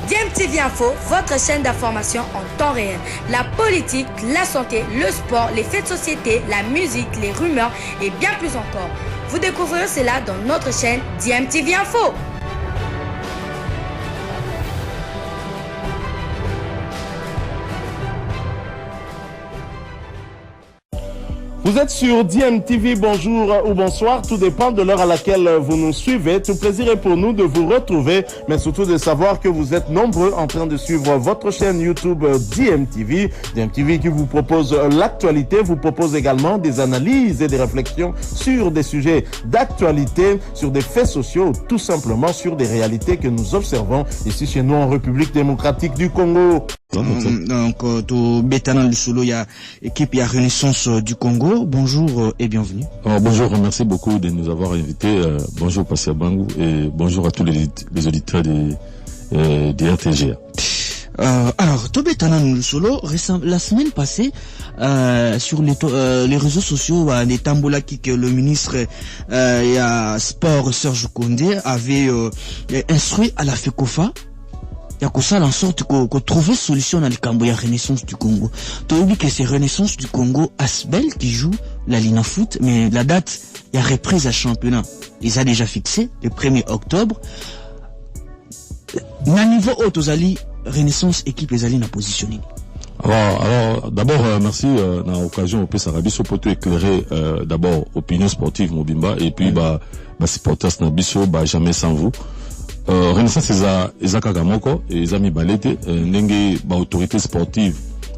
DMTV Info, votre chaîne d'information en temps réel. La politique, la santé, le sport, les faits de société, la musique, les rumeurs et bien plus encore. Vous découvrirez cela dans notre chaîne DMTV Info. Vous êtes sur DMTV, bonjour ou bonsoir, tout dépend de l'heure à laquelle vous nous suivez. Tout plaisir est pour nous de vous retrouver, mais surtout de savoir que vous êtes nombreux en train de suivre votre chaîne YouTube DMTV. DMTV qui vous propose l'actualité, vous propose également des analyses et des réflexions sur des sujets d'actualité, sur des faits sociaux, tout simplement sur des réalités que nous observons ici chez nous en République démocratique du Congo. Donc, tout Bétanan Lusolo, il y a équipe, il y a Renaissance du Congo. Bonjour et bienvenue. Bonjour, merci beaucoup de nous avoir invités. Bonjour Passia Bangou et bonjour à tous les auditeurs des RTGA. Alors, tout Bétanan Lusolo, la semaine passée, sur les réseaux sociaux, les Tambolaki que le ministre Sport Serge Condé avait instruit à la FECOFA. Il y a que ça en sorte qu'on trouve solution dans le Cambo, il y a Renaissance du Congo. Tu as oublié que c'est Renaissance du Congo Asbel qui joue la Ligue foot, mais la date, il y a reprise à championnat. Ils ont déjà fixé le 1er octobre. À niveau haut, aux alliés, Renaissance équipe les alliés n'a positionné. Alors d'abord merci dans l'occasion au Pessarabiso pour tout éclairer d'abord opinion sportive Mobimba et puis supporters Nabiso jamais sans vous. Renaissance eza kagamoko et ils ont mis balete ndenge autorité sportive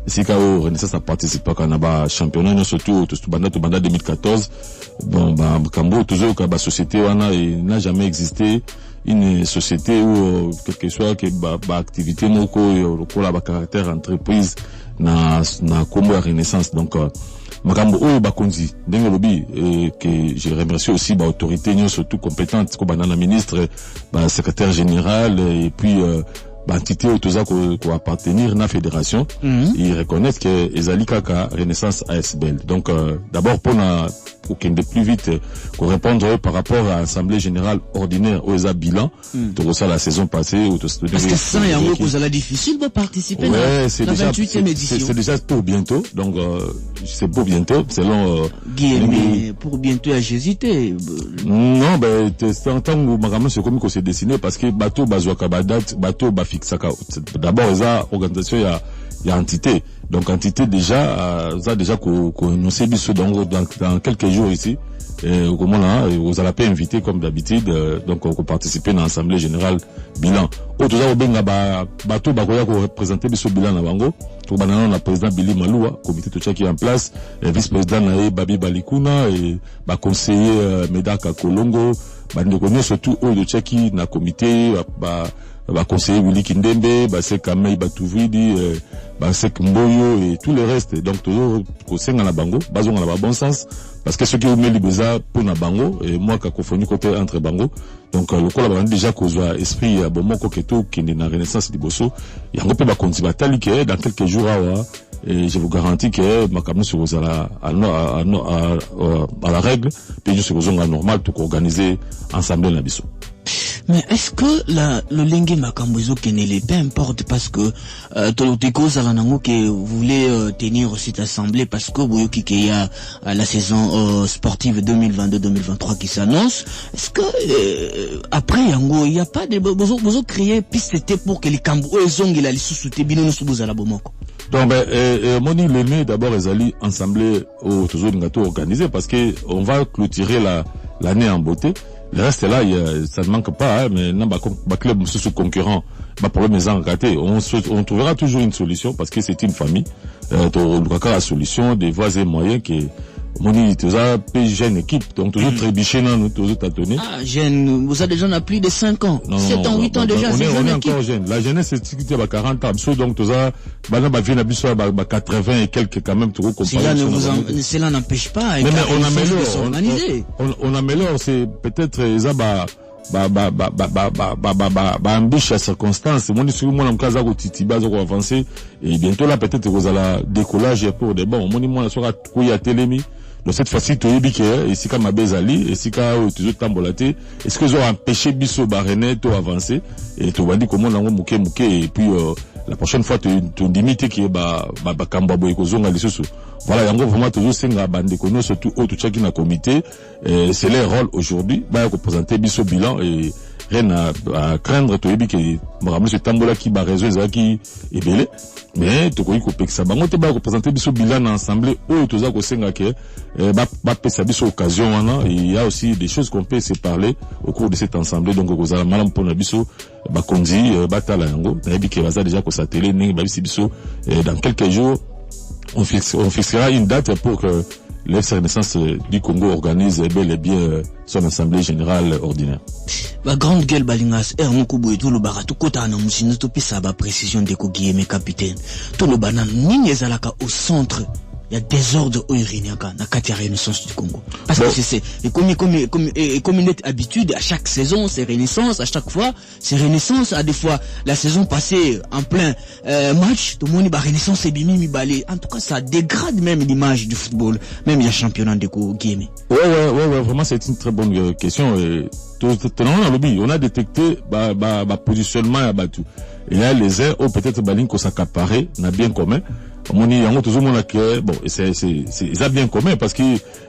si kao Renaissance a participé à na championnat surtout tout banda 2014 bon kambo toujours ka société wana n'a jamais existé une société où quelque soit que activité moko lokola caractère entreprise na kombo ya Renaissance donc makambo oyo bakonzi ndenge lobi que je remercie aussi autorité surtout compétente ko banana ministre secrétaire général et puis entité autoza ko appartenir na fédération ils reconnaissent que ezali kaka Renaissance ASBL donc d'abord pour de plus vite pour répondre par rapport à l'assemblée générale ordinaire au bilan de ça la saison passée parce que ça y a un mot que ça difficile de participer c'est la 28e édition c'est déjà pour bientôt donc c'est pour bientôt selon mais pour bientôt j'hésitais non c'est en temps où maman c'est comme qu'on s'est dessiné parce que bateau bazouaka date bateau fixaka d'abord ça organisation il y a entité donc entité déjà ça déjà qu'on nous biso dans quelques jours ici et comment là vous allez pas inviter comme d'habitude donc on participer dans l'assemblée générale bilan autre ça benga bateau bakoya ko représenter biso bilan na bango to banana na président Billy Maloua comité tout ça qui est en place et vice-président na Babi Balikuna et conseiller Medaka Kolongo bandeko surtout au de Tchaki na comité conseiller Willy Kindembe c'est Kamei Batuvidi c'est Mboyo et tout le reste donc toujours conseiller na bango bazonga na bon sens parce que ceux qui ont mis les besoins pour na bango et moi qui a côté entre bango donc le col a déjà causé esprit bon mon coqueto qui est na Renaissance liboso il y a un peu ba konti batali que dans quelques jours et je vous garantis que makamu sur à la règle puis je suis normal tout organiser ensemble na biso. Mais est-ce que le lingue makambozo kenele peu importe parce que toloteko zalanango que vous voulez tenir cette assemblée parce que vous qu'il y a la saison sportive 2022-2023 qui s'annonce est-ce que après yango il y a pas de besoin créer piste pour que les cambo ezongi la lisusu te bino nusu la bomoko. Donc moni le d'abord les alliés assemblée au toujours ngato organisé parce que on va clôturer l'année en beauté. Le reste là, ça ne manque pas, mais non, club sous concurrent, problème est raté. On trouvera toujours une solution parce que c'est une famille. La solution des voies et moyens qui Moni, tu as jeune équipe, donc toujours trébuché dans nous, toujours tâtonné. Ah, jeune, vous avez déjà plus de 5 ans. 7 ans, 8 ans déjà, c'est on est encore jeune. La jeunesse, c'est 40 ans. Donc, tu as, bah, 80 et quelques quand même, tu vois, cela n'empêche pas. Mais on améliore, c'est peut-être, ambition à circonstance. Moi, si moi, l'amkaza au titiba, au avancé, et bientôt là, peut-être, vous allez décollage pour des bons. Moi, sera couille à télémi. Donc cette fois-ci to yebike ici comme Abezali ici quand toujours tambolaté est-ce que ils ont empêché biso barené to avancer et to bandi comment nango muke et puis la prochaine fois tu limite qui ba kamba boy kozonga lisusu. Voilà, yango vraiment toujours singa bande kono surtout au tout chaki na comité c'est leur rôle aujourd'hui ba représenter biso bilan et rien à craindre to yebi que monsieur Tambola qui ba réseau ezaki ebele mais to koyi ko pekisa bango te ba représenter biso bilan na assemblée au toza ko singa ke ba pesa biso occasion wana et il y a aussi des choses qu'on peut se parler au cours de cette assemblée donc kozala malam pona biso ba konzi batala yango na yebi ke baza déjà ko satellé ningi ba biso dans quelques jours on fixera une date pour que l'FC Renaissance du Congo organise bel et bien son assemblée générale ordinaire. La grande gueule balingas Mukubu et tout le barato kota na musino to pisa ba précision de ko Guillemé capitaine. Tout le banan ninge zalaka au centre. Il y a désordre au Iriniaka na kati ya Renaissance du Congo. Parce que c'est comme une habitude à chaque saison, c'est Renaissance, à chaque fois, c'est Renaissance, à des fois, la saison passée, en plein match, tout le monde ba Renaissance et bimi mi balé. En tout cas, ça dégrade même l'image du football, même il y a championnat de Guinée. Ouais, vraiment, c'est une très bonne question. On a détecté, positionnement à Batou. Et là, les airs, peut-être, balin qu'on s'accaparait, n'a bien commun. On y a toujours mon que bon c'est bien commun parce que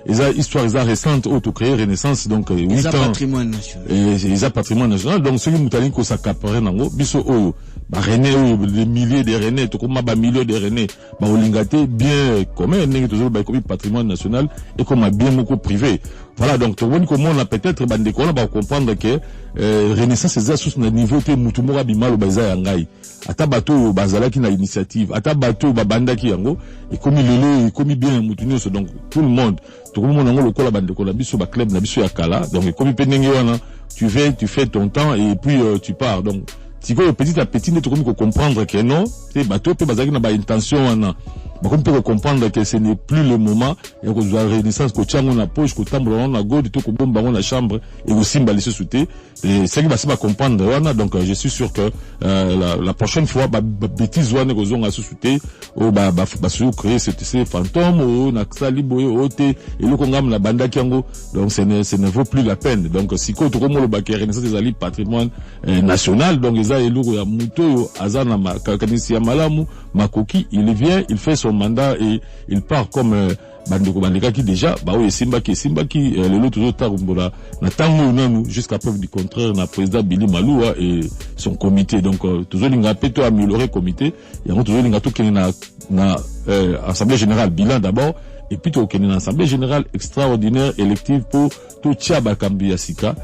ils a histoire récente auto créé Renaissance donc 8 ans patrimoine national et ils a patrimoine national donc celui mutalin ko s'accaparer nango biso oyo ba René les milliers de René to comme ba millions de René ba olingate bien commun n'est toujours ba comme patrimoine national et comme bien beaucoup privé. Voilà donc tout le monde comment on a peut-être bande ko ba comprendre que Renaissance c'est sous le niveau te mutumura bimalo baza yangai ata bato bazala ki na initiative ata bato babanda ki yango et comme lelo et comme bien mutunyo donc tout le monde nango lokola bande ko la biso ba club na biso ya kala donc comme pendenge wana tu fais ton temps et puis tu pars donc si petit à petit ne comme comprendre que non c'est bato pe bazaki na ba intention wana on peut comprendre que ce n'est plus le moment et que la Renaissance que tiens on a poche que tambola on a god tout que bomba on a chambre et aussi mbali sauter et c'est qui va pas comprendre voilà donc je suis sûr que la prochaine fois bêtise wana que on a sauter ou se créer ces fantômes ou na sali boye ote et le kongam la banda kiango donc ce ne vaut plus la peine donc si ko to comme le baké Renaissance des ali patrimoine national donc ils a eloko ya muto azana makanisi ya malamu makoki il vient il fait son mandat et il part comme bandeko qui déjà simba qui le lot toujours tarumbola na tango nanu jusqu'à preuve du contraire na président Billy Maloua et son comité donc toujours linga peto améliorer comité et on toujours linga to kena na assemblée générale bilan d'abord et puis to kena assemblée générale extraordinaire élective pour to tchaba kambi asika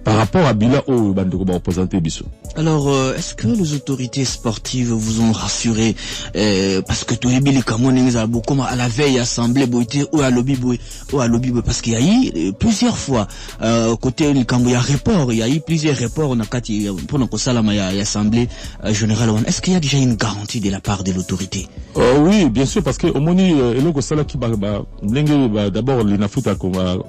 par rapport à Bila au bandeko ba représenter biso. Alors est-ce que les autorités sportives vous ont rassuré parce que Toyebi les Camerounais a beaucoup à la veille assemblée boité ou à lobby parce qu'il y a eu plusieurs fois côté le Cameroun il y a eu plusieurs reports on a kati pour nos salama ya assemblée générale. Est-ce qu'il y a déjà une garantie de la part de l'autorité? Oui, bien sûr parce que au moni eloko sala ki d'abord l'inafuta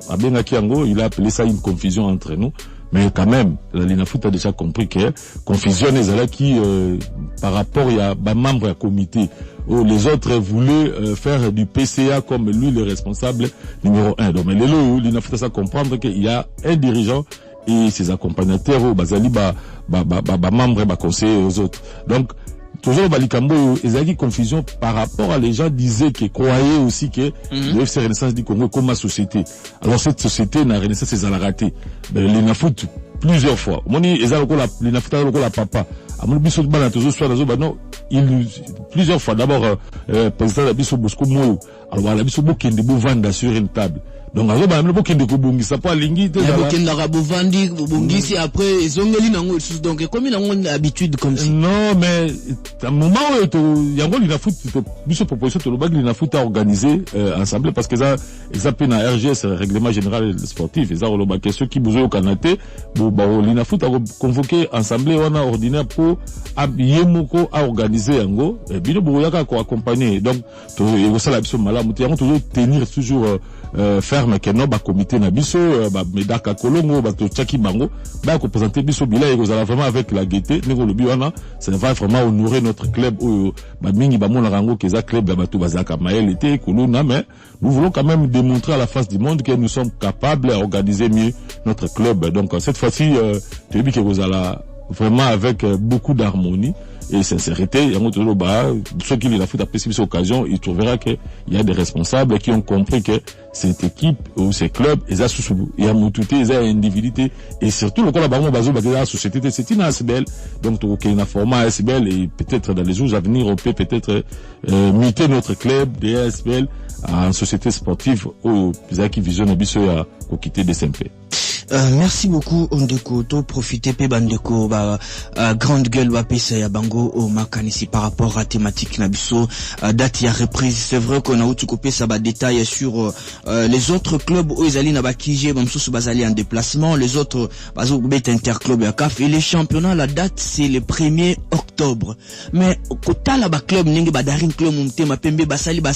a bien kiango il a appelé ça une confusion entre nous. Mais quand même, l'INAFOOT a déjà compris que confusion est qui par rapport à membre du comité où les autres voulaient faire du PCA comme lui le responsable numéro 1. Donc l'INAFOOT a ça comprendre qu'il y a un dirigeant et ses accompagnateurs au bazali membre conseiller aux autres. Donc toujours balikambo ezaki confusion par rapport à les gens disaient qu'ils croyaient aussi que le FC Renaissance du Congo comme ma société. Alors cette société na Renaissance c'est la raté. L'INAFOOT plusieurs fois. Moni ezaloko la l'INAFOOT ezaloko la papa. Amoni biso bana toujours soit nazo bano il plusieurs fois d'abord président la biso Bosco Moyo. Alors la biso bokende bo vendre sur une table. Donc azo ba mle bokende ko bongisa pa lingi te za bokende ka bo vandi bongisi après ezongeli nango donc comme il a une habitude comme ça. Non mais à un moment yango l'INAFOOT biso proposition to lobaki l'INAFOOT a organisé ensemble parce que ça peine à RGS règlement général sportif et ça lobaki ceux qui besoin au Kanaté l'INAFOOT a convoqué ensemble on a ordinaire pour yemoko a organisé yango bino boyaka ko accompagner donc to ça la biso malamu yango toujours tenir toujours ferme que non ba comité na biso ba medaka kolongo ba to chaki bango ba ko présenter biso bila et kozala vraiment avec la gaieté neko le biwana ça va vraiment honorer notre club ba mingi ba mona rango keza club ba to bazaka mael était kolona mais nous voulons quand même démontrer à la face du monde que nous sommes capables d'organiser mieux notre club. Donc cette fois-ci tu dis que kozala vraiment avec beaucoup d'harmonie et sincérité. Il y a ceux qui l'ont fait à cette occasion, il trouvera qu'il y a des responsables qui ont compris que cette équipe ou ces clubs, ils ont sous, il y a moututé, ils ont individualité et surtout le cas là-bas, la société c'est une ASBL, donc il y a un format ASBL et peut-être dans les jours à venir on peut peut-être muter notre club des ASBL en société sportive où qui visionnent biso à quitter des SMP. Merci beaucoup Ondeko to profiter pe bandeko ba grande gueule wa pesa ya bango au makanisi par rapport à thématique nabiso date ya reprise. C'est vrai qu'on a outu copier ça ba détail sur les autres clubs où ils allaient na ba kije bamsusu bazali en déplacement, les autres bazo bet interclub ya CAF et les championnats la date c'est le 1er octobre. Mais kota la ba club ningi ba darin club mumte mapembe basali ba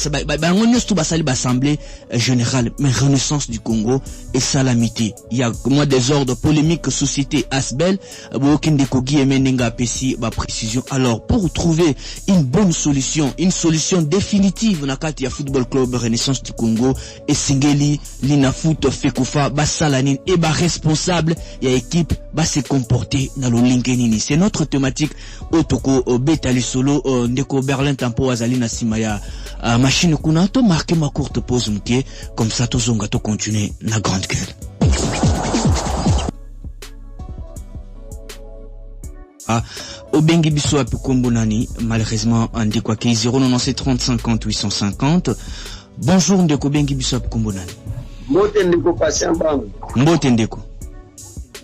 ngonyos tout basali ba assemblée générale mais Renaissance du Congo et Salamité. Il y a moi des ordres polémiques société Asbel Bokinde Kogi et Menenga Pessi ba précision. Alors pour trouver une bonne solution, une solution définitive nakati ya football club Renaissance du Congo et Singeli Linafoot Fekufa Basalanine et ba responsable ya équipe ba se comporter dans le linkenini. C'est notre thématique otoko betali solo ndeko Berlin Tampo azali na simaya machine kuna to marquer ma courte pause mtie comme ça to zonga to continuer na grande gueule. Obengi biso api kombo nani malheureusement andi kwa ki 097 30 50 850. Bonjour ndeko bengi biso api kombo nani. Mbote ndeko patient bangu. Mbote ndeko.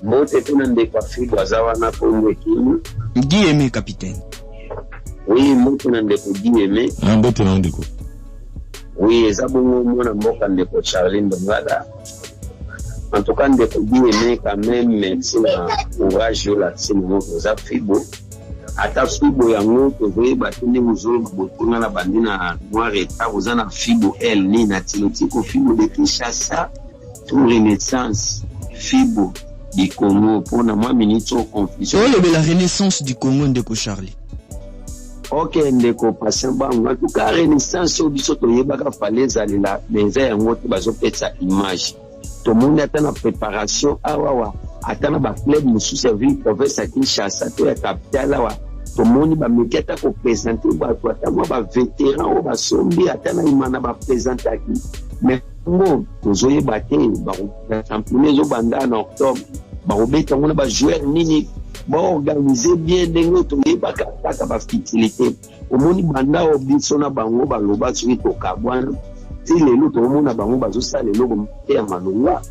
Mbote tuna ndeko afido azawa na pomwe kimi. Guillemé capitaine. Oui, mbote na ndeko Guillemé. Mbote na ndeko. Oui, ezabongo mona mboka ndeko Charlie Ndongala. En tout cas, ndeko Guillemé quand même merci na courage yo la tsimo za fibo. Ata fibo yango to ve batuni muzolo botuna na bandina noir eta uzana fibo el ni na tilotiko fibo de Kinshasa pour Renaissance fibo du Congo pour na moi minito confusion. Oh le la Renaissance du Congo ndeko Charlie. Ok ndeko patient ba en tout cas Renaissance au biso to yebaka faleza lela benza yango to bazo petsa image. Tout le monde est en préparation. Attends, ba club nous servir province à Kinshasa, to la capitale tout le monde va me quitter pour présenter ba toi ba vétéran ba sombi attends imana ba présenter aquí. Mais bon, nous oyé baté ba championnat zo banda en octobre. Ba obeta on ba joueur nini ba organiser bien dengo to yeba ka ba fertilité. Au monde banda obiso na bango ba loba sur to kabwana. Si les lots au monde à bango bazo ça les lots et à malonga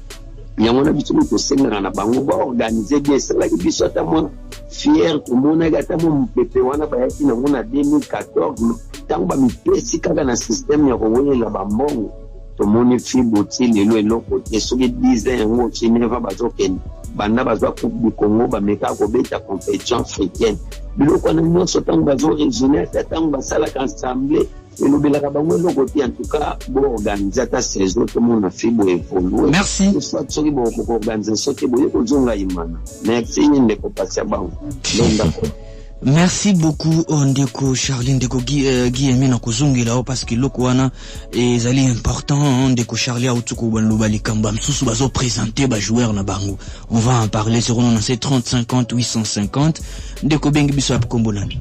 il y a mon habitude de senga na bango ba organiser bien c'est là que biso ta moi fier tout monde gata mon pepe wana ba yaki na mona 2014 tango ba mi pesi kaka na système ya kowe la bambongo to moni fibo ti les lots et lots côté so que 10 ans ngo ti neva bazo ken banda bazo coupe du Congo ba meka ko beta compétition africaine biloko na nyonso tango bazo régionnaire tango basala assemblée. Et nous en tout cas, bon organiser ta saison, tout le monde a fait beau évoluer. Merci. Merci beaucoup Ndeko Charlie Ndeko Guillemé na kuzungila parce que loko wana ezali important Ndeko Charlie autuko banloba likamba msusu bazo présenter ba joueur na bango. On va en parler sur 30 50 850. Ndeko bengi biso ap kombo nani.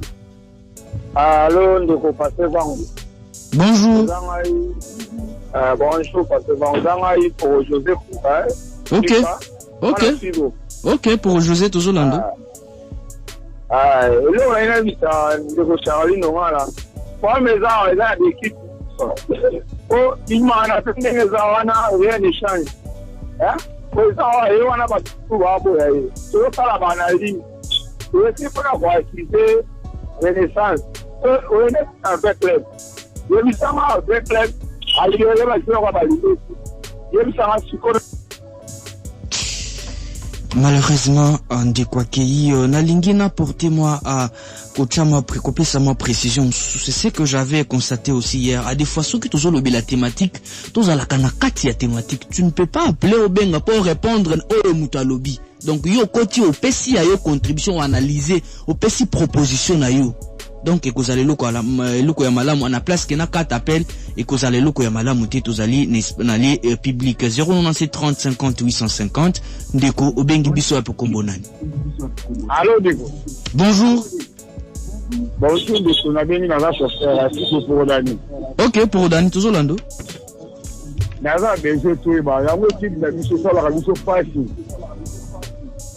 Allô, ndeko passé bango. Bonjour. Bonjour, passé bango pour José. Ok. Ok. Ok, pour José Tozolando. Là, on a invité ndeko Charlie Nongala. Pour mes ans, il a des équipes. Oh, il m'a appelé des ans, rien ne change. Hein? Pour ça, il y a pas tout va pour aller. C'est pas la banalité. C'est pas la voie qui fait Renaissance. On est avec club. Il y a ça avec club. Il y a la joueur à valider. Il y a ça Malheureusement, Ndekwakei, nalingi na porter moi à Kochama précopé sa ma précision. C'est ce que j'avais constaté aussi hier. À des fois, ceux qui toujours lobby la thématique, tous à la kanakati la thématique, tu ne peux pas appeler au benga pour répondre au mutalobi. Donc, yo koti au pesi a yo contribution analyser, au pesi proposition na yo. Donc, et que vous allez loko ya malamu, on a place que na 4 appels, et que vous allez loko ya malamu, vous allez n'allez public 097 30 50 850, Ndeko, Obengi Biso Apo Kombonani. Allô, Ndeko. Bonjour. Bonjour, Ndeko, on a bien mis dans la chauffeur, pour Dani. Ok, pour Dani, toujours l'ando. Naza, besoin tout, il y a un type de mission sur la mission facile.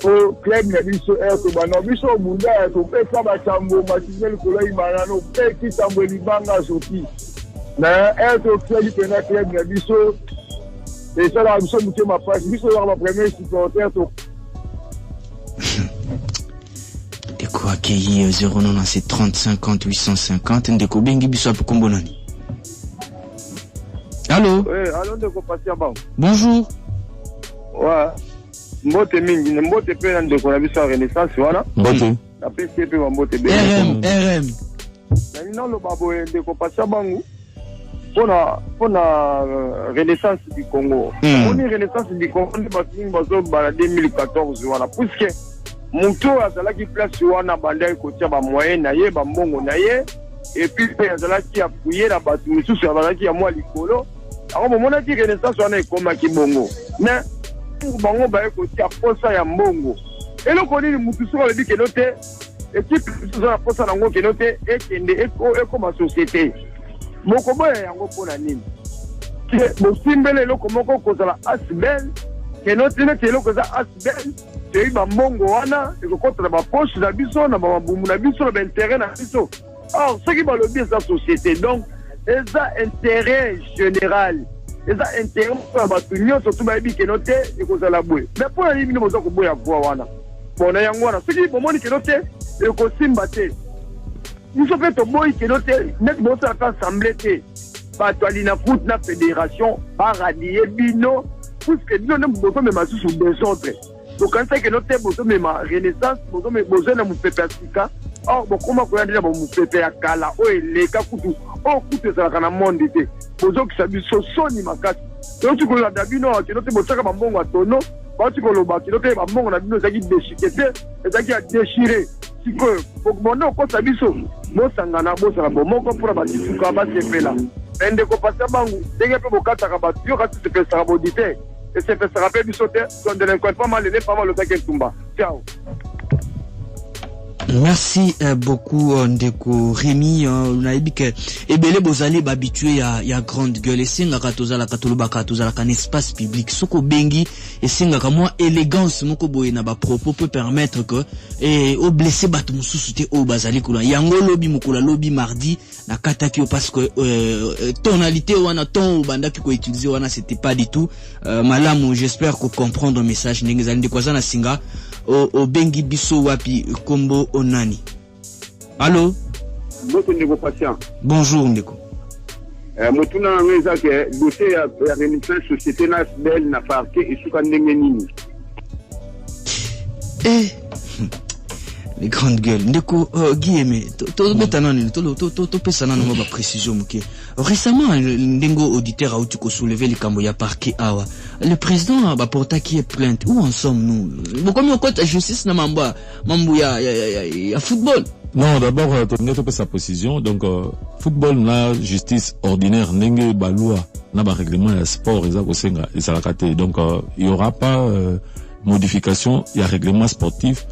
Au club na biso to bana biso munda to pesa ba chambo matisel ko lai banano pe ki tambo libanga soki na to club na club na biso et ça la biso muté ma passe biso la premier supporter to de quoi accueillir 097 30 50 850 Ndeko Bengi Biso Apo Kombonani. Allô? Oui, allô Ndeko Patient Bank. Bonjour. Ouais. Mbote mingi, mbote pe na Ndeko na biso Renaissance wana. Mbote. Na PC pe mbote be. RM. Na nino lo babo Ndeko Patient Bank. Pona Renaissance du Congo. On est Renaissance du Congo depuis bazo bala 2014 wana. Puisque mutu azalaki place wana bandai ko tia ba moyen na ye ba mbongo na ye et puis pe azalaki appuyer na batu misusu azalaki ya mwa likolo. Alors momona ki Renaissance wana ekoma ki bongo. Mais bango ba ko tia posa ya mbongo. Eloko nini mutu soko le bike note équipe zo na posa nango ke note ekende eko ma société. Moko boya yango pona nini? Ke bosimbele eloko moko kozala asbel ke note ne ke eloko za asbel te ba mbongo wana ekokota ba poche na biso na ba mbumu na biso na ba intérêt na biso. Or ce qui va le bien sa société donc eza intérêt général. Eza intérêt pour ba tunyo surtout ba bike note ekozala boye. Mais pour la limite mozo ko boya kwa wana. Pona yango wana ce qui bomoni ke note ekosimba te. Nous sommes fait au boy qui note net bon ça assemblée te. Ba to alina foot na fédération ba radier bino puisque nous ne pouvons même assis sur des autres. Donc quand c'est que notre besoin même Renaissance besoin na mupepasika. Or bon comment ko yandela bon mupepe ya kala o eleka kutu o kutu za kana monde te. Bozo ki sabi so soni makati. Donc tu ko la dabino que notre bosaka bambongo atono, ba tu ko lo ba ki notre bambongo na bino zaki déchiqueter, zaki a déchirer. Siko bokmono ko sabi so mo sangana bo sala bo moko pour ba tisuka ba sepela. Ende ko pasa bangu denge pe bokata ka ba tio ka tu pe sara bodite. Et c'est fait ça rappelle du sauter son délinquant pas mal le taquet Tumba. Ciao. Merci beaucoup Ndeko Rémi. On a dit que ebele bozali habitué ya grande gueule et singa katozala katoloba katozala kan espace public soko bengi et singa ka moi élégance moko boye na ba propos peut permettre que au blessé batu mususu te o bazali kula yango lobi mukula lobi mardi na kataki parce que tonalité wana ton bandaki ko utiliser wana c'était pas du tout malamu. J'espère que comprendre le message ndengezali ndekwazana singa au bengi biso wapi kombo onani. Allô? Ndeko Patient. Bonjour Ndeko. Mutuna ngeza ke dossier ya Renaissance société nationale na parquet et suka ndenge nini. Les grandes gueules. Ndeko Guillemé, to betanani to pesana no ba précision muke. Récemment ndengo auditeur a outu ko soulever le kambo ya parquet awa. Le président ba porta qui est plainte. Où en sommes-nous? Comme on compte justice na mambo ya football. Non, d'abord tu peux sa précision. Donc football na justice ordinaire ndenge ba loi na ba règlement ya sport eza ko senga esalakate. Donc il y aura pas modification ya règlement sportif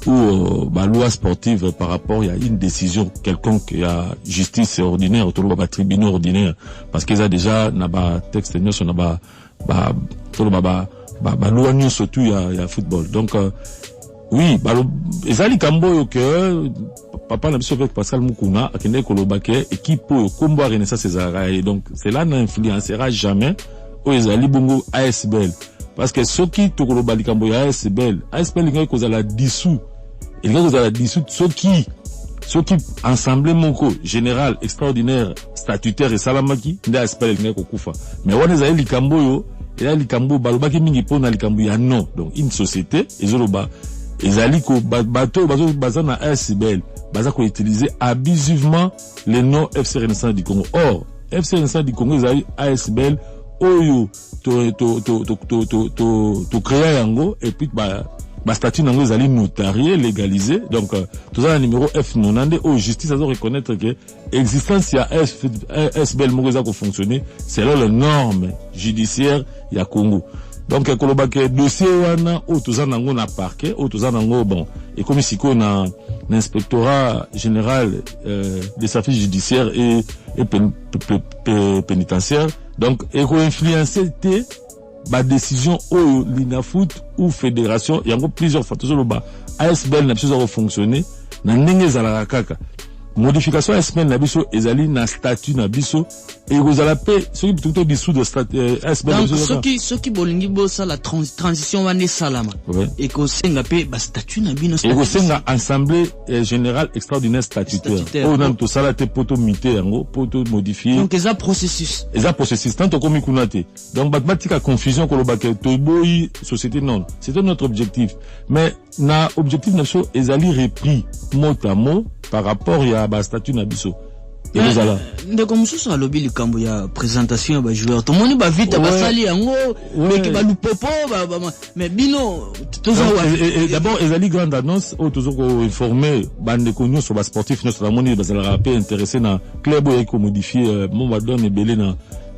ou loi sportive par rapport à une décision quelconque, il y a justice ordinaire autour de tribunal ordinaire parce qu'ils a déjà na ba texte nous na ba loi surtout il y a football. Donc oui, ezali kambo que papa na biso avec Pascal Mukuna akende kolobake équipe kombo Renaissance ezara et donc cela n'influencera jamais au ezali bongo ASBL parce que ceux qui to kolobali kambo ya ASBL ngako kozala dissous. Il y a des dissoutes, ceux qui ensemble moko général extraordinaire statutaire et salamaki nda aspect le kufa mais on les a likambo yo et là likambo baloba ki mingi pona likambo ya non. Donc une société ezoloba ezali ko bato bazana ASBL baza ko utiliser abusivement le nom FC Renaissance du Congo. Or FC Renaissance du Congo ezali ASBL oyo to créer yango et puis statut nango ezali notarié légalisé. Donc tout ça numéro F90 au justice a reconnaître que existence ya ASBL moko za ko fonctionner selon les normes judiciaires ya Congo. Donc koloba ke dossier wana o toza nango na parquet o toza nango bon et comme siko na l'inspectorat général des services judiciaires et pénitentiaires. Donc et ko influencer ba décision au Linafoot ou fédération yango plusieurs fois toujours ba ASBL na biso fonctionner na ndenge za kaka modification ASBL na biso ezali na statut na biso et vous allez payer ce qui plutôt dessous de statut ASBL. Donc ce qui bolingi bossa la transition wane salama et ko senga pe ba statut na bino et ko senga assemblée générale extraordinaire statutaire on a tout ça la te poto mité yango poto modifier. Donc eza processus tant comme kunate. Donc batmatika confusion ko lobake to boyi société non c'était notre objectif mais na objectif na biso ezali repris mot à mot par rapport à ba statut na biso. Et nous allons ndeko mususu alobi likambo ya présentation ba joueur to moni ba vite ba sali yango mais ki ba lupopo mais bino d'abord ezali grande annonce au toujours ko informer bande konyo sur ba sportif no sur la moni ba za rapper intéressé na club ou ko modifier mon ba donne belé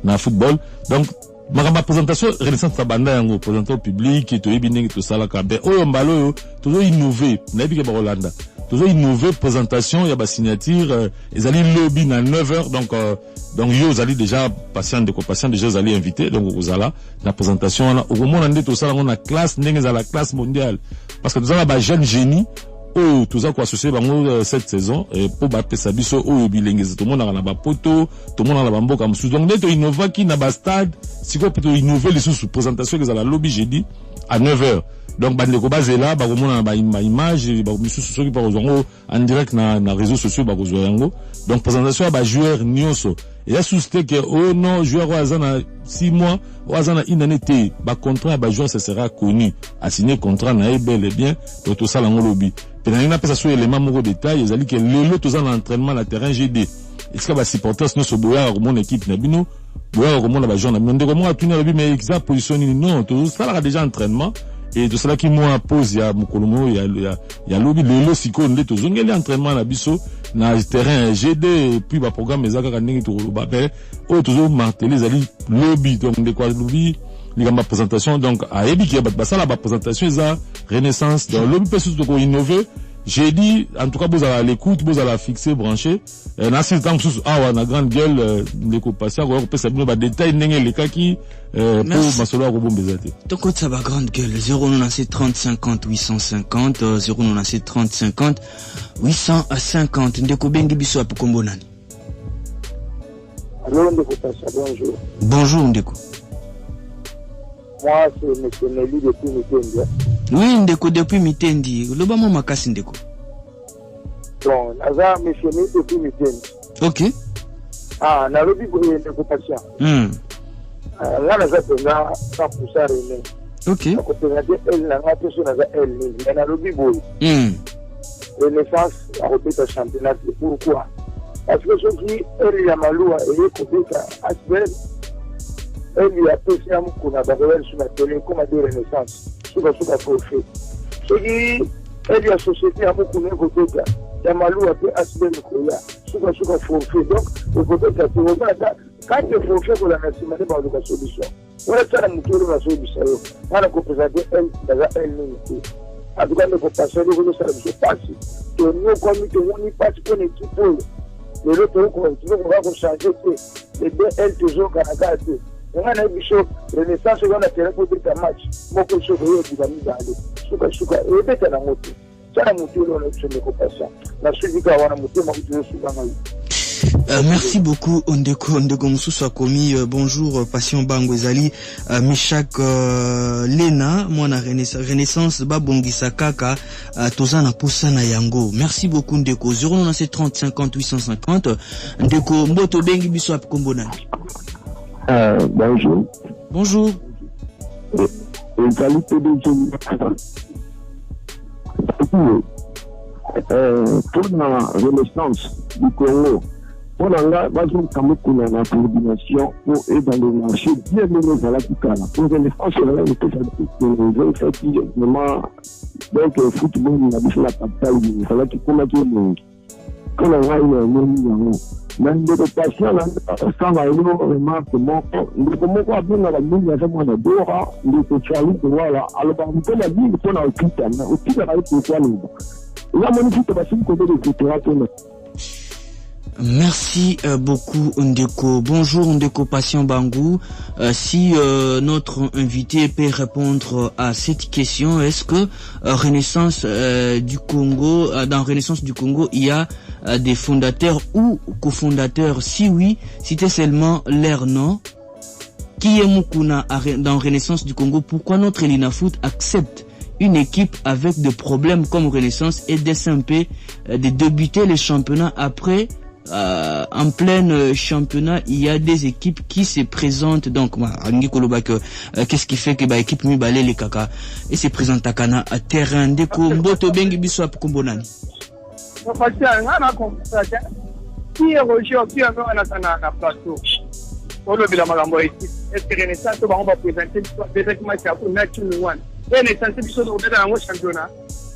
na football. Donc ma présentation Renaissance banda yango présentation au public et to yebinenge to sala ka be o mbalo toujours innover na bi ke ba Rolanda toujours innover présentation il y a ba signature ezali lobby na 9h donc yo zali déjà patient déjà zali invité donc vous allez la présentation là au moment on to sala na classe ndenge za la classe mondiale parce que nous avons ba jeune génie oh tout ça quoi associé bango cette saison et pour ba pesa biso oh bilengezi tout le monde na ba poto tout le monde na ba mboka musu donc neto innova ki na ba stade siko plutôt innover les sous présentation que za la lobby jeudi à 9h. Donc bandeko bazela ba komona ba image ba misusu soki pa kozongo en direct na réseaux sociaux ba kozwa yango. Donc présentation ba joueur nyonso et ya susté que oh non joueur wazana 6 mois wazana une année té ba contrat ba joueur ça sera connu a signer contrat na bel et bien to ça lango lobby penani na pesa so élément moko détail ezali que lelo to za na entraînement na terrain GD est-ce que ba supporters no so boya ko mon équipe na bino boya ko mon ba joueur na bino ndeko mo atuna lobby mais exact position non to ça là déjà entraînement. Et de cela qui moi pose ya mukolomo ya lobby lelo siko ndeto zongeli entraînement na biso na terrain GD et puis ba programme ezaka ka ndenge to ba pe o toujours marteler zali lobby donc de quoi lobby ligamba présentation donc a ebiki ba ça la présentation za Renaissance dans lobby peut surtout ko innover. J'ai dit en tout cas vous allez à l'écoute vous allez fixer brancher na système sous na grande gueule de ko passer ko peut savoir ba détail ndenge les cas qui pour masolo ko bombezate to ko ça ba grande gueule 097 30 50 850 097 30 50 850 ndeko bengi biso apo kombo nani. Allô ndeko Pasha, bonjour. Bonjour ndeko. Moi c'est monsieur Nelly depuis Mitendi. Oui ndeko depuis Mitendi loba mo makasi ndeko. Bon naza monsieur Nelly depuis Mitendi. OK. Na lobi boye ndeko Pasha. Là naza penga sans pousser René. OK. Ko penga de elle na ngato so naza elle na lobi boye. Renaissance a repris le championnat. Pourquoi? Parce que ceux qui est la Maloua et les côtés Asbel, elle lui a poussé à Moukouna, d'ailleurs sur la télé, comme a dit Renaissance, sur la forfait. Ceux qui est la société à Moukouna, côté la Maloua et Asbel Moukouna, sur la forfait. Donc, le côté de quand le forfait pour la nationalité, par la solution. On a ça la Moukouna, la solution. On a représenté elle, dans elle, en tout cas, ne faut pas se dire que ça ne se passe. Que nous, comme nous, nous participons à l'équipe. Et l'autre, on va changer les deux, elles, toujours, Canada. On a un bichot, Renaissance, on a terrain pour un match. Beaucoup de choses, on a mis dans l'eau. Souka, et bête à la moto. Ça, la moto, on a fait des compassions. La suite, on a monté, on a fait merci beaucoup Ondeko Mususu Akomi. Bonjour Passion Bango Ezali Mishak Lena mwana Renaissance babongisa kaka tozana posana yango. Merci beaucoup Ndeko. 097 30 50 850 Ndeko mboto bengi biso apikombo nani. Bonjour. Bonjour. ezali PDG pour la renaissance du Congo. Pour la coordination pour être dans le marché bien mené à la Kikala. Pour renaissance, vraiment donc football il a dit la capitale il fallait qu'il commence quand on va mais de patient là ça va une remarque bon comment quoi bien la ligne avec moi de Dora de Charlie de voilà alors on peut la dire qu'on a au Twitter au Twitter avec le quoi là mon équipe va se côté de Twitter. Merci beaucoup Ndeko. Bonjour Ndeko Patient Bangou. Si notre invité peut répondre à cette question, est-ce que Renaissance du Congo, dans Renaissance du Congo, il y a des fondateurs ou cofondateurs? Si oui, citez seulement leur nom. Qui est Mukuna dans Renaissance du Congo? Pourquoi notre Elinafoot accepte une équipe avec des problèmes comme Renaissance et SMP de débuter le championnat après? En plein championnat, il y a des équipes qui se présentent. Donc, qu'est-ce qui fait que l'équipe mi balé les kaka et se présente à Kana à terrain de Komboto Bengi Biswa Kombonani. Qui est Roger qui a un plateau? On le dit la malambo ici. Est-ce que Renaissance on va présenter des matchs pour match numéro 1? Renaissance c'est sur le championnat.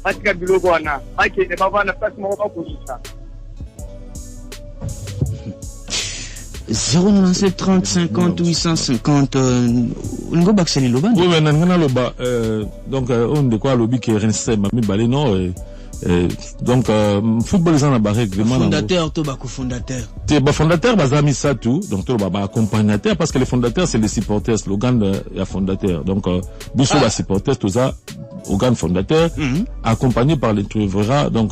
Parce que Bilobana, qui n'est pas dans la place mon pour ça. 097 30 50 850 ngo bakseli loba. Oui mais nangana loba donc on de quoi lobby que Renaissance mami balé non donc football ils en a barré vraiment fondateur to ba cofondateur te ba fondateur bazami ça tout donc to ba accompagnateur parce que les fondateurs c'est les supporters slogan de la fondateur donc biso ba supporters tout ça organe fondateur accompagné par l'intervieweur donc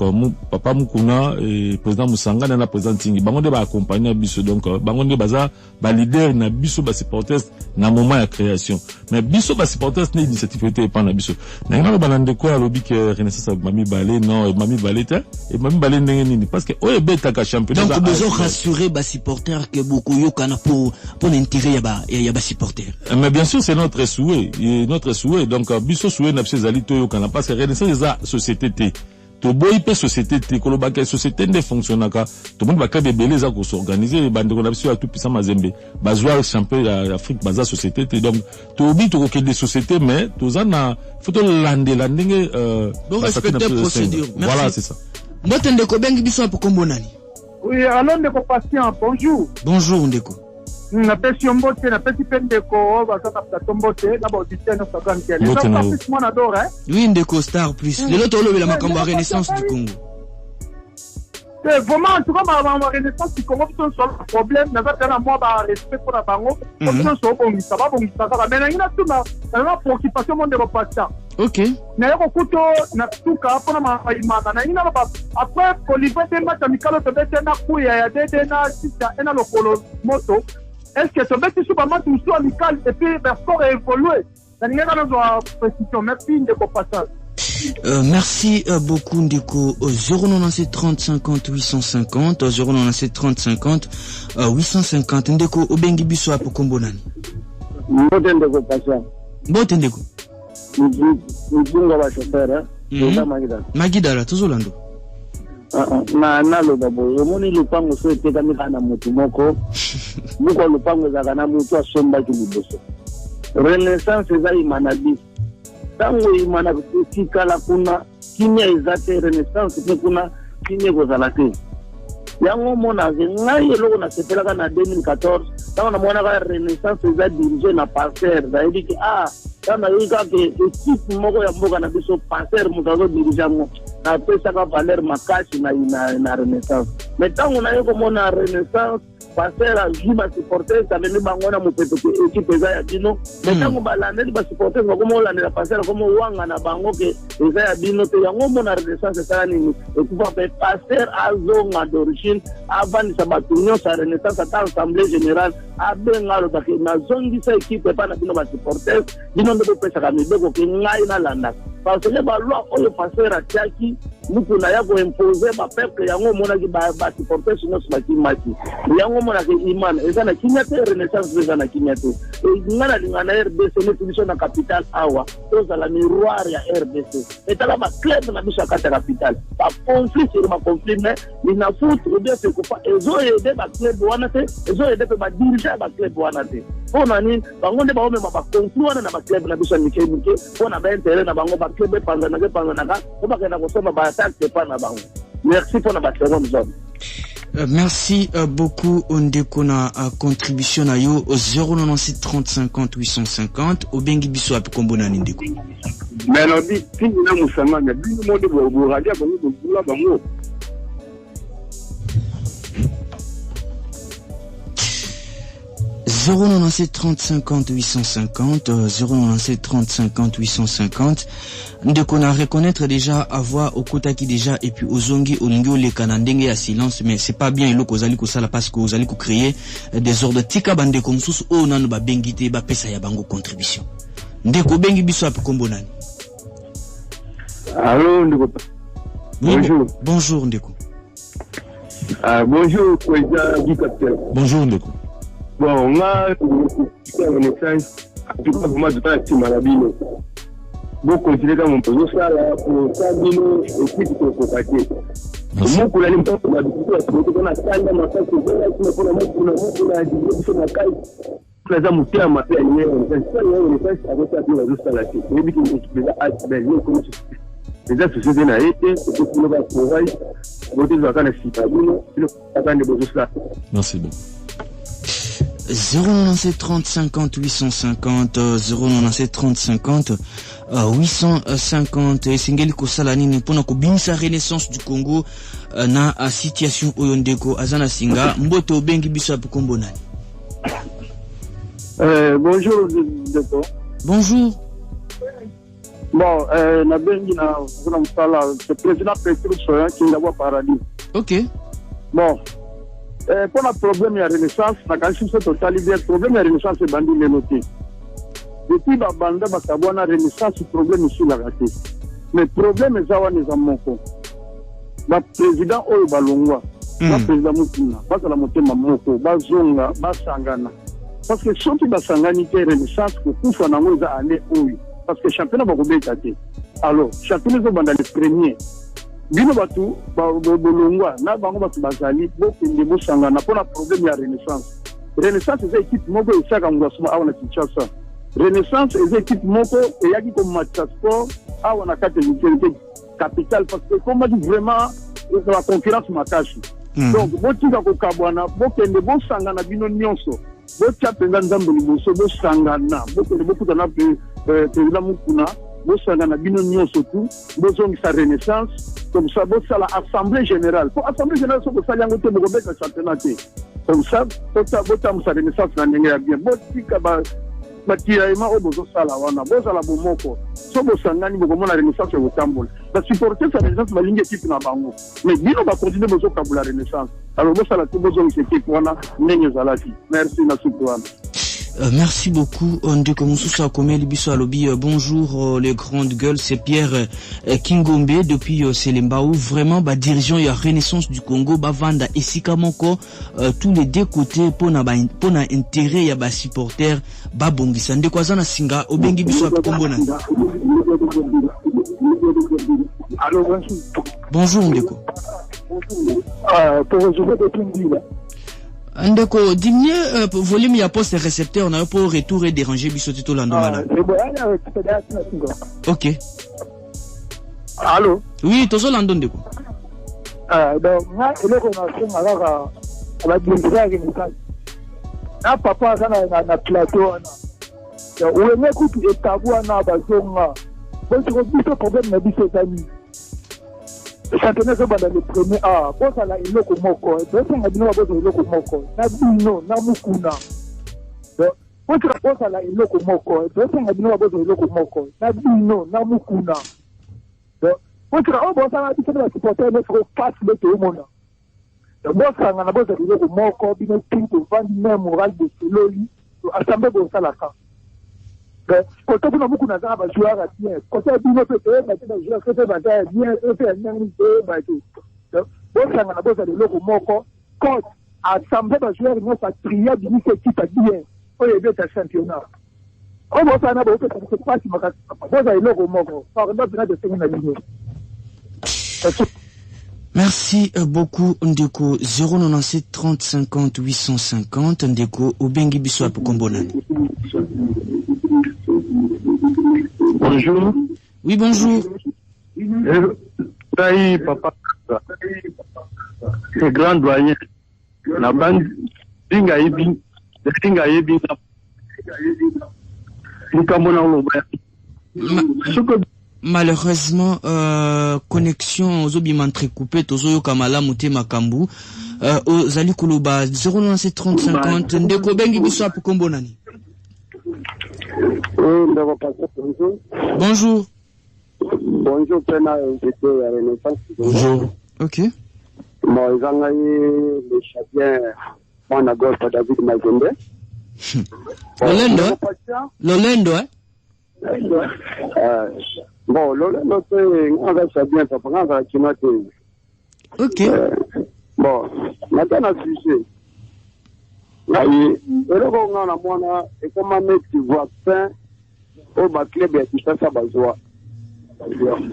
papa Mukuna et président Musanga na président Tingi bango de ba accompagner biso donc bango de baza ba leader na biso ba supporters na moment ya création mais biso ba supporters na initiative était pas na biso na ngalo balande quoi lobby que Renaissance mami balé non mami balé et mami balé nini parce que o ebeta ka championnat donc besoin rassurer ba supporters que beaucoup yo kana pour l'intérêt ya ba supporters mais bien sûr c'est notre souhait donc biso souhait na psezali to yo kana parce que Renaissance za société té to boy pe société té ko lobaka société ne fonctionnaka to monde ba ka bebele za ko s'organiser bande ko na biso ya tout puissant mazembe ba jouer champion d'Afrique baza société té donc to bi to ko ke des sociétés mais to za na faut lande landenge donc respecter procédure. Voilà c'est ça. Mbote Ndeko bengi biso pour Kombonani. Oui alors Ndeko Patient bonjour. Bonjour Ndeko. Na pesi mbote na pesi Ndeko ba ka plateau mbote na ba auditeur na programme quel. Les artistes moi adore hein. Oui Ndeko Star plus. Le loto lo la makambo Renaissance du Congo. C'est vraiment en tout cas ma Renaissance du Congo sont sur le problème na za moi ba respect pour la bango. Comme ça bon ça va bon ça va mais na ina tout na préoccupation monde de Patient. OK. Na yako kuto na tuka pona maimana na ina ba après polivé de match amical to bete na kuya ya dede na sita ena lokolo moto. Est-ce que tu veux que match ou amical et puis le score a évolué? Merci Ndeko Passage. Merci beaucoup Ndeko. 097 30 50 850 097 30 50 850 Ndeko obengi biso apo Kombonani. Mbote Ndeko Passage. Mbote Ndeko. Mjunga wa chauffeur Magidala tozolando. na loba boyo moni lupango so etekami kana mutu moko muko lupango ezaka na mutu asombaki liboso. Renaissance eza imana biso ntango imana etikala kuna kimia eza te Renaissance mpe kuna kimia ekozala te yango omonake ngai eloko nasepelaka na 2014 ntango namonaka Renaissance eza dirige na Passer zayebi ke ntango nayoki kaka ekipe moko ya mboka na biso Passer moto azodirige yango napesaka valeur makasi na Renaissance mais ntango naye komona Renaissance Passer azwi basupporters amemi bango na mopepe ekipe eza ya bino mais ntango balandeli basupporters bakoma olandela Passer akoma owanga na bango ke eza ya bino te yango omona Renaissance esala nini ekufa mpe Passer azonga d'origine avandisa bato nyonso ya Renaissance ata assemblée générale abenga alobake nazongisa ekipe epa na bino basupporters bino nde bopesaka mibeko ke ngai nalandaka parce que balwa oyo Passer atiaki mukuna ya ko imposer ba peuple yango mona ki ba supporter sino ba kimaki yango mona ke imana ezana kinyate renaissance ezana kinyate ngana lingana RDC ne tuliso na capital awa toza la miroir ya RDC etala ba club na biso kata capital ba conflit sur ma conflit mais ina foot ou bien c'est quoi ezo aider ba club wana te ezo aider ba diriger ba club wana te ona ni bango nde ba ome ba conflit wana na ba club na biso nike ona ba intérêt na bango ba club panga na ko ba kana ko soma ba attaque pa na bango. Merci pour la seconde zone. Merci beaucoup Ondeko na contribution na yo 097 30 50 850 obengi biso api kombona Ndeko. Melody tingi na musanga na bino mode bo radio bango bo bula bango. 097 30 50 850 097 30 50 850 Ndeko na reconnaître déjà avoir au kota qui déjà et puis ozongi olingo le kanandenge ya silence mais c'est pas bien ilo kozali ko sala parce que ozali ko créer des ordres tika bande comme sous o nanu ba bengite ba pesa ya bango contribution Ndeko bengi biso api kombo nani. Allô Ndeko. Bonjour. Bonjour Ndeko. Bonjour président du capitaine. Bonjour Ndeko. Bon, on a une message, en tout cas, vraiment, de temps à Malabino. Vous continuez dans mon projet, ça, là, pour Sabino, et puis, pour contacter. Moi, pour l'aller, pour la discussion, on a ça, on a ça, pour la mort, pour la discussion, sur la caille. Pour les amours, on m'a fait un lien, on a ça, on a fait, avec ça, pour la juste à la tête. Mais, puis, on a fait, ben, nous, comme je les associés n'a été, pour que nous va travailler, pour que nous va faire un citadino, puis nous va faire des beaux ça. Merci beaucoup. 097 30 50 850 097 30 50 850 esengeli kosala nini mpona kobimisa renaissance du Congo na situation oyo Ndeko azana singa mbote obengi biso api kombo nani. Bonjour Ndeko. Bonjour. Bon, na bengi na kuna msala le président Petrus Soyan qui est paradis. OK. Bon. Pour le problème de la renaissance, la qualité totalité, le problème de la renaissance est bandit les notés. Depuis la bande, la renaissance, le problème ici la raté. Mais le problème est d'avoir des amants. Le président Oyo Balongwa, le président Moutouna, la montée Mamoko, Bazonga, Basangana. Parce que si on a sanganité renaissance, que tout soit dans les années Oyo. Parce que le championnat va rouler tâté. Alors, championnat va dans les premiers. Bino batu bolongwa na bango batu bazali bokende bosangana pona problème ya renaissance. Renaissance c'est équipe moko isaka ngwasuma awana Kinshasa. Renaissance c'est équipe moko et yaki comme match sport awana kate l'utilité capitale parce que comme dit vraiment la concurrence makashi. Donc botika ko kabwana bokende bosangana bino nyonso. Botia penga nzambo liboso bosangana bokende bokutana président Mukuna bosangana bino nyonso tout bozongisa renaissance comme ça bosala assemblée générale pour assemblée générale so bosala yango te bokobeta championnat te comme ça botambusa renaissance na ndenge ya bien botika batiraillement oyo bozosala wana bozala bomoko so bosangani bokomona renaissance ekotambola basupporter sa renaissance balingi équipe na bango mais bino bakontinue bozokabula renaissance alors bosala te bozongisa équipe wana ndenge ezalaki. Merci na suku wana. Merci beaucoup Ndeko Mususa Komeli biso alobi bonjour les grandes gueules, c'est Pierre Kingombe depuis Selembao. Vraiment ba dirigeant ya Renaissance du Congo ba vanda esika moko tous les deux côtés pona intérêt ya ba supporters ba bongisa Ndeko azana singa obengi biso akombona. Allô, bonjour. Bonjour Ndeko. Pour résumer de tout dire. Ndeko, diminuer volume ya poste récepteur na pour retour et déranger biso tito lando mala. OK. Allô? Oui, tozo lando Ndeko. Donc nga eloko na songa kaka abadingira ke na papa sana na plateau na. Uwenye kutu etabua na bazonga. Bon tu biso problème na biso tani. Championnat so banda le premier bon ça la iloko moko donc on a dit no bozo iloko moko na bino na mukuna donc bon ça la iloko moko donc on a dit no bozo iloko moko na bino na mukuna donc bon ça la biso na supporter ne faut pas le tout monde bon ça na bozo iloko moko bino tout vandi même moral de sololi assemblée bon ça la ka Quand on a beaucoup de joueurs à bien, quand on a dit que joueurs qui fait bien, on fait un bon, ça n'a pas de logo moko. Quand ensemble de joueurs, ils vont trier d'une équipe à bien. On est bien championnat. On va faire un peu de pas si ma logo moko. Par exemple, de seconde ligne. Merci beaucoup Ndeko 097 30 50 850 Ndeko Obengi Biso pour Kombonani. Bonjour. Oui, bonjour. Saï, papa. C'est grand doyen. La bande Dinga Ebi. Dinga Ebi. Malheureusement, connexion aux obimantré coupé, tozo kamala muté makambu, aux ali kuluba 097 30 50 Ndeko Bengi Biso pour Kombonani. Bonjour. Bonjour, Pena, j'étais à Renaissance. Bonjour. Ok. Bon, ils ont gagné le champion, mon agor, David Mazembe. Lolendo, hein? Bon, Lolendo, c'est un champion, papa, un champion. Ok. Bon, maintenant, sujet. Et comment mettre du vaccin au club et tout ça, ça va jouer.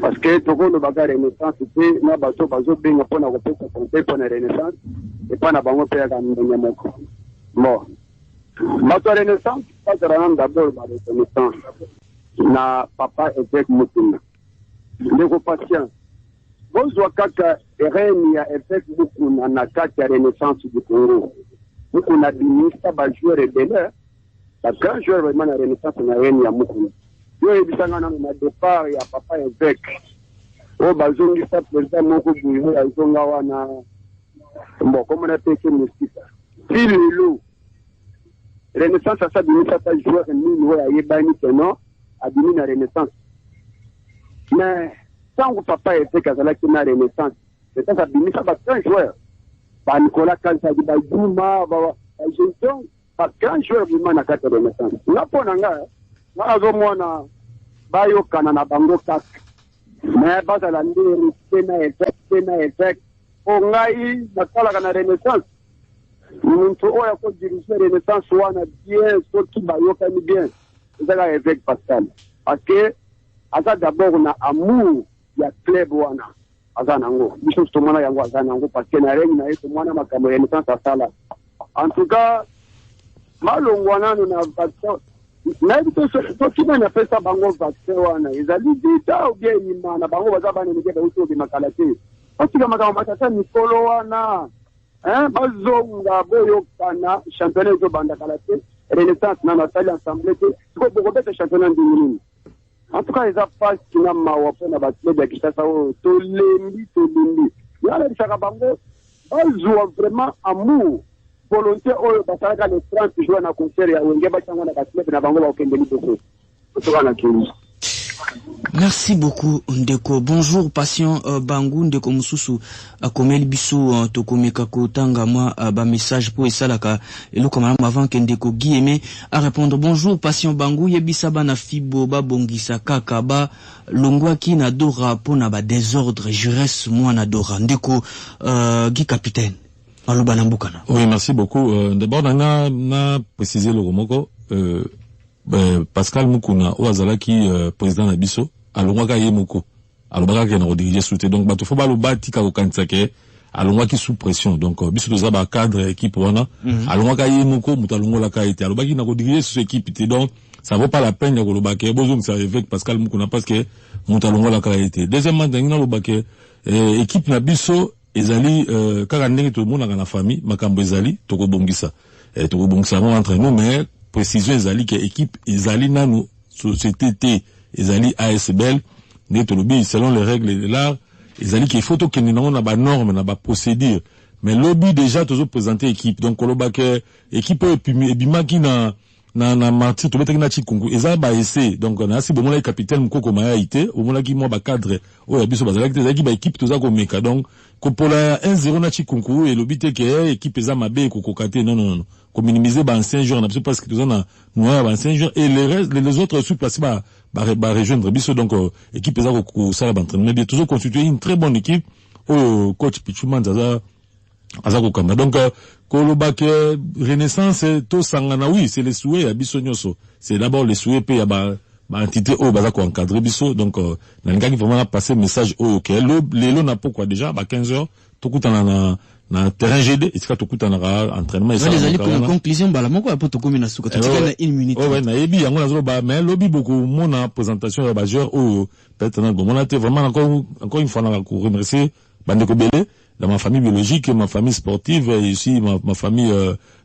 Parce que tout le monde va faire Renaissance, c'est un bateau, bien pour la Renaissance, et pas la banque pour la bon. Bateau Renaissance, pas d'abord la Renaissance. Na papa avec Moutouna. Les patients. Bon, soit kaka, Renia effet beaucoup na kaka Renaissance du Congo. Beaucoup na ministre, joueur et belé. La grand joueur vraiment la Renaissance na Renia Moukouna. Yo ebisanga na départ ya papa évêque o bazongi sa président moko buyo ya zonga wana bon comme on a pété mystique puis le Renaissance ça binisa ta joueur ni ya yebani teno abini na Renaissance mais tant que papa évêque azala ki na Renaissance c'est ça binisa ba grand joueur ba Nicolas Kansa di ba Duma ba Jenson ba grand joueur vraiment na carte Renaissance na pona nga azomona bayokana na bango kaka mais bazala nderi tena effect ongai nasalaka na Renaissance muntu oyo akodirige Renaissance wana bien soki bayokani bien ezaka évêque Pascal parce que aza d'abord na amour ya club wana aza nango biso tomona yango aza nango parce que na rengi na ye tomona makambo ya Renaissance asala en tout cas malongwana na vaccin na bito soki na pesa bango vaccin wana ezali vita ou bien imana bango baza bana ngeke uto bi makalate parce que makambo matata mikolo wana bazonga boyo kana championnat zo banda kalate Renaissance na natali assemblée ko boko beta championnat ndimini en tout cas eza pas kina mawa pona ba club ya Kinshasa o tolembi yala bisaka bango bazwa vraiment amour volonté oyo basalaka le 30 jours na concert ya wenge bachango na baklub na bango bakende liboso tokana kini. Merci beaucoup Ndeko. Bonjour patient Bangu Ndeko Mususu akomeli biso tokomeka kotanga moi ba message pour esalaka eloko malamu avant que Ndeko Guillemé à répondre. Bonjour patient Bangu yebisa bana fibo ba bongisa kaka ba longwaki na dora pona ba désordre juresse moi na dora Ndeko Guy capitaine. Oui, merci beaucoup. D'abord, on a précisé le romoko. Pascal Mukuna, Oazalaki, président Nabiso, alongwaka ye moko. Alongwaka ki na redirige soute. Donc, bato faut ba lo bati ka okansake, alongwaki sous pression. Donc, biso toza ba cadre équipe wana. Alongwaka ye moko, mutalongo la ka ete. Alongwaki na redirige sous équipe ete. Donc, ça vaut pas la peine de kolobake. Bonjour, ça avec Pascal Mukuna parce que mutalongo la ka ete. Deuxièmement, dans lobake, équipe Nabiso, ezali kaka ndenge tout le monde na famille makambo ezali tokobongisa entre nous mais précision ezali que équipe ezali nanu société T ezali ASBL ne tolobi selon les règles de l'art ezali qu'il faut que nous na ba norme na ba procédure mais lobby déjà toujours présenter équipe donc kolobake équipe ebimaki na na martyr to betaki na chikungu eza ba essayer donc na si bomona capitaine mukoko maya ité omona ki mo ba cadre o ya biso bazalaki te zaki ba équipe to za ko meka donc ko pola 1-0 na chikungu et lobité que équipe eza mabe ko kokate non ko minimiser ba ancien joueur na biso parce que to za na noya ba ancien joueur et les autres sous-placés ba rejoindre biso donc équipe eza ko sala ba entraînement bien toujours constituer une très bonne équipe au coach Pichuma Nzaza azako kamba donc koloba que renaissance to sangana oui c'est les souhaits à biso nyoso c'est d'abord les souhaits pe ya ba entité o bazako encadrer biso donc na ngaki vraiment passer message au que lelo na pourquoi déjà ba 15h to kutana na terrain GD et tika to kutana entraînement et ça les allez conclusion bala moko apo to komina suka to tika na 1 minute ouais na ebi yango na zo ba mais lobby beaucoup mona présentation ya ba joueur o peut-être na bon on a été vraiment encore une fois na ko remercier bande ko belé dans ma famille biologique, ma famille sportive et aussi ma famille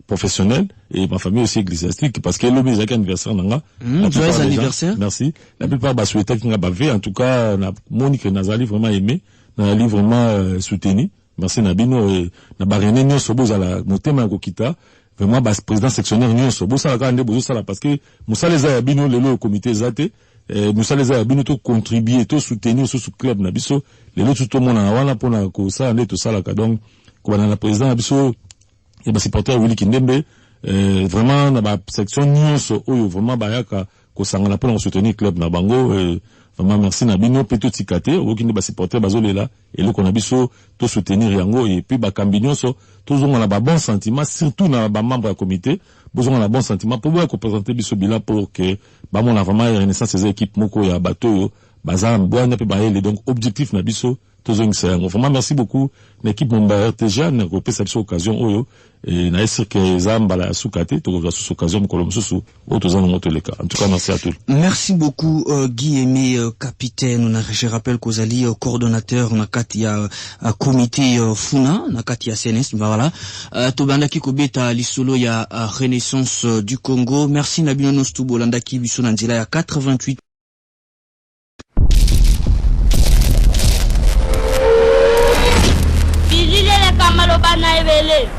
professionnelle et ma famille aussi ecclésiastique parce que le mes anniversaire nanga. Joyeux anniversaire. Merci. La plupart ba souhaiter qu'il n'a pas fait en tout cas na Monique Nazali vraiment aimé, Nazali vraiment soutenu. Merci Nabino et na barené nyo sobo za la motema ko kita. Vraiment ba président sectionnaire nyo sobo ça la kande bozo ça la parce que Moussa les a bino le comité zate Moussa les a bino to contribuer to soutenir sous club na biso les autres tout le monde na wana pona ko ça ndé tout ça la donc ko na président na biso et ba supporter Willy Kindembe vraiment na ba section nyonso oyo vraiment ba yaka ko sangana pona soutenir club na bango vraiment merci na bino peto tikate o kinde ba supporter bazolela et le na biso to soutenir yango et puis ba kambinyoso toujours on a ba bon sentiment surtout na ba membre du comité besoin on a bon sentiment pour pouvoir présenter biso bilan pour que ba mon vraiment renaissance ces équipes moko ya bateau bazam boana pe baele donc objectif na biso tozong c'est vraiment merci beaucoup l'équipe Momba RTG na ko pesa biso occasion oyo et na esi que zamba la sukate to ko sous occasion ko lomususu o tozang moto leka en tout cas merci à tous. Merci beaucoup Guy Aimé capitaine je rappelle qu'Ozali coordonnateur na kati ya comité Funa na kati ya CNS voilà to bandaki ko beta lisolo ya renaissance du Congo. Merci na bino stubo landaki biso na nzela ya 88. Bilile le kamalo bana ebele